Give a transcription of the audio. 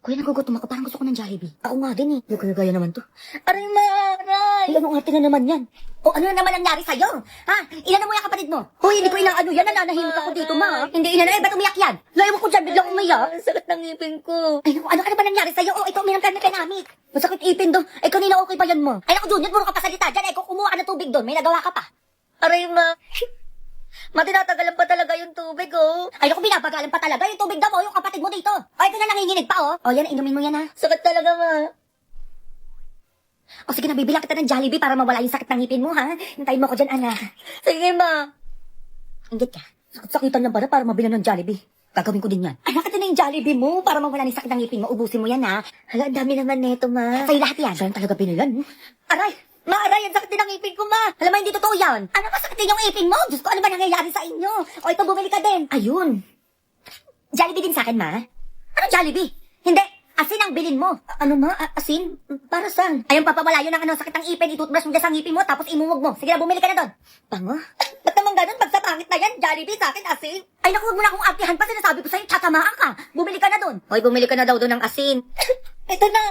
Kuya, nagugutom ako. Parang gusto ko ng Jollibee. Ako nga din eh. Yung kagaya naman to. Aray, maray! Ay, anong arte na naman yan? O ano na naman nangyari sa'yo? Ha? Inaano mo yung kapatid mo? Hoy, hindi ko inaano yan. Nananahimik ako dito, ma. Hindi inaano. Eh, ba't umiyak yan? Layo mo ko dyan, biglang umiyak. Ang sakit ng ngipin ko. Ay, naku, ano ba nangyari sa'yo? Oh, ito, uminom ka na pinamit. Masakit ipin do. Ay, kanina okay pa yan mo. Ay, naku, Junior, puro ka pa salita dyan. Ay, kung kumuha ka ng tubig doon, may nagawa ka pa. Aray, tinatagalan pa talaga yung tubig, oh. Ay, naku, binabagalan pa talaga. Yung tubig daw mo, yung kapatid mo dito. O, ito na nanginginig pa, oh. O, yan, inumin mo yan, ha. Sakit talaga, ma. O, sige na, bibila kita ng Jollibee para mawala yung sakit ng ngipin mo, ha. Hintayin mo ko dyan, anak. Sige, ma. Inggit ka. Sakit-sakitan lang para mabila ng Jollibee. Gagawin ko din yan. Anak, ito na yung Jollibee mo para mawala yung sakit ng ngipin mo. Ubusin mo yan, ha. Hala, ang dami naman neto, ma. Sa'yo lahat yan. Saan talaga pinayan? Aray! Ma, aray, ang sakit din ng ngipin ko, ma. Alam mo, hindi totoo yan. Ano ba sakitin yung ngipin mo? Diyos ko, ano ba nangyayari sa inyo? O, ito, bumili ka din. Ayun. Jollibee din sa akin, ma. Ano Jollibee? Hindi. Asin ang bilin mo. Ano, ma? Asin? Para saan? Ayun, papawala yun ang sakit ng ipin. Itutbrush mo dyan sa ngipin mo, tapos imuwag mo. Sige na, bumili ka na doon. Pango? Ba't naman ganun? Pag sa pangit na yan, Jollibee sa akin, asin. Ay, naku, huwag mo na akong artihan pa. Sinasabi ko sa'yo, tsatamaan ka. Bumili ka na doon. Hoy, bumili ka na daw doon ng asin. Ito na.